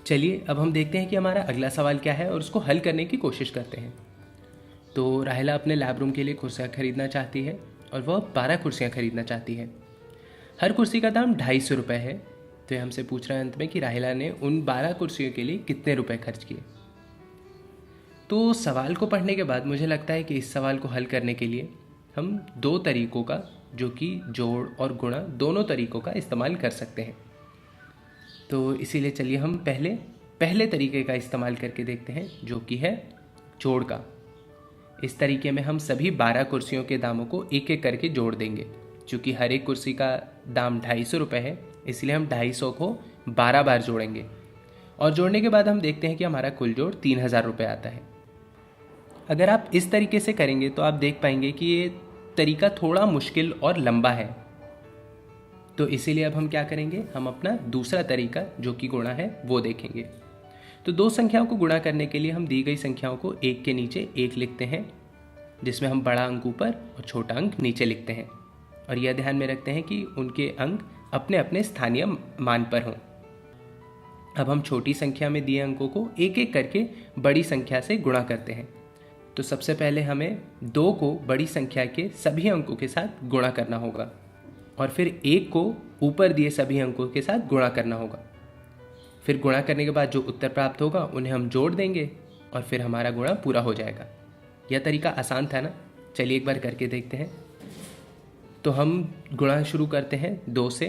चलिए अब हम देखते हैं कि हमारा अगला सवाल क्या है और उसको हल करने की कोशिश करते हैं। तो राहिला अपने लैब रूम के लिए कुर्सियाँ खरीदना चाहती है और वह 12 कुर्सियाँ खरीदना चाहती है। हर कुर्सी का दाम 250 रुपये है। तो ये हमसे पूछ रहा है अंत में कि राहिला ने उन 12 कुर्सियों के लिए कितने रुपए खर्च किए। तो सवाल को पढ़ने के बाद मुझे लगता है कि इस सवाल को हल करने के लिए हम दो तरीकों का, जो कि जोड़ और गुणा, दोनों तरीकों का इस्तेमाल कर सकते हैं। तो इसीलिए चलिए हम पहले तरीके का इस्तेमाल करके देखते हैं, जो कि है जोड़ का। इस तरीके में हम सभी 12 कुर्सियों के दामों को एक एक करके जोड़ देंगे। चूँकि हर एक कुर्सी का दाम 250 रुपये है, इसलिए हम 250 को 12 बार जोड़ेंगे और जोड़ने के बाद हम देखते हैं कि हमारा कुल जोड़ 3000 रुपये आता है। अगर आप इस तरीके से करेंगे तो आप देख पाएंगे कि ये तरीका थोड़ा मुश्किल और लंबा है। तो इसीलिए अब हम क्या करेंगे, हम अपना दूसरा तरीका जो कि गुणा है वो देखेंगे। तो दो संख्याओं को गुणा करने के लिए हम दी गई संख्याओं को एक के नीचे एक लिखते हैं, जिसमें हम बड़ा अंक ऊपर और छोटा अंक नीचे लिखते हैं और यह ध्यान में रखते हैं कि उनके अंक अपने अपने स्थानीय मान पर हों। अब हम छोटी संख्या में दिए अंकों को एक एक करके बड़ी संख्या से गुणा करते हैं। तो सबसे पहले हमें 2 को बड़ी संख्या के सभी अंकों के साथ गुणा करना होगा और फिर 1 को ऊपर दिए सभी अंकों के साथ गुणा करना होगा। फिर गुणा करने के बाद जो उत्तर प्राप्त होगा उन्हें हम जोड़ देंगे और फिर हमारा गुणा पूरा हो जाएगा। यह तरीका आसान था ना? चलिए एक बार करके देखते हैं। तो हम गुणा शुरू करते हैं 2 से।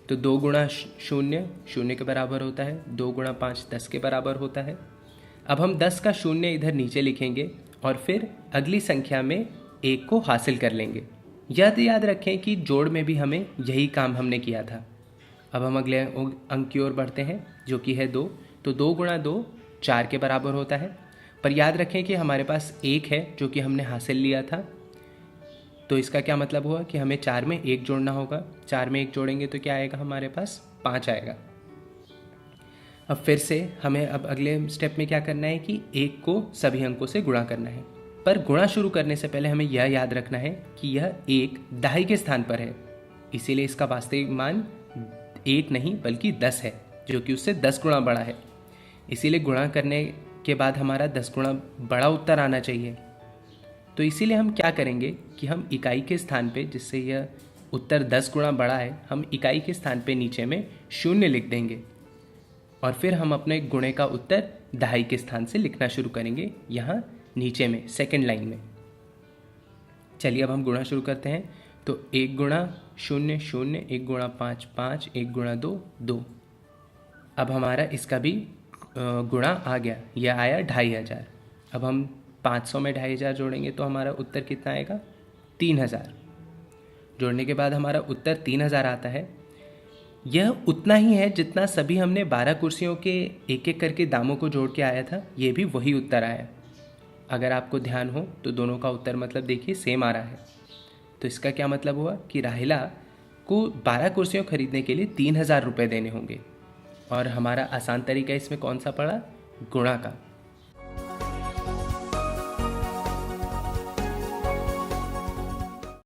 तो 2 गुणा 0 0 के बराबर होता है, 2 गुणा 5 10 के बराबर होता है। अब हम 10 का 0 इधर नीचे लिखेंगे और फिर अगली संख्या में 1 को हासिल कर लेंगे। यह याद रखें कि जोड़ में भी हमें यही काम हमने किया था। अब हम अगले अंक की ओर बढ़ते हैं, जो कि है 2। तो 2 गुणा 2 4 के बराबर होता है। पर याद रखें कि हमारे पास 1 है जो कि हमने हासिल लिया था। तो इसका क्या मतलब हुआ कि हमें 4 में 1 जोड़ना होगा। 4 में 1 जोड़ेंगे तो क्या आएगा, हमारे पास 5 आएगा। अब फिर से हमें अब अगले स्टेप में क्या करना है कि 1 को सभी अंकों से गुणा करना है। पर गुणा शुरू करने से पहले हमें यह याद रखना है कि यह 1 दहाई के स्थान पर है, इसीलिए इसका वास्तविक मान 8 नहीं बल्कि 10 है, जो कि उससे 10 गुणा बड़ा है। इसीलिए गुणा करने के बाद हमारा 10 गुणा बड़ा उत्तर आना चाहिए। तो इसीलिए हम क्या करेंगे कि हम इकाई के स्थान पे, जिससे यह उत्तर 10 गुणा बड़ा है, हम इकाई के स्थान पे नीचे में 0 लिख देंगे और फिर हम अपने गुणे का उत्तर दहाई के स्थान से लिखना शुरू करेंगे, यहाँ नीचे में सेकंड लाइन में। चलिए अब हम गुणा शुरू करते हैं। तो 1 गुणा 0 0, 1 गुणा 5 5, 1 गुणा 2 2। अब हमारा इसका भी गुणा आ गया, यह आया 2500। अब हम 500 में 2500 जोड़ेंगे तो हमारा उत्तर कितना आएगा, 3000। जोड़ने के बाद हमारा उत्तर 3000 आता है। यह उतना ही है जितना सभी हमने 12 कुर्सियों के एक एक करके दामों को जोड़ के आया था, ये भी वही उत्तर आया। अगर आपको ध्यान हो तो दोनों का उत्तर मतलब देखिए सेम आ रहा है। तो इसका क्या मतलब हुआ कि राहिला को 12 कुर्सियों खरीदने के लिए 3000 रुपये देने होंगे और हमारा आसान तरीका इसमें कौन सा पड़ा, गुणा का।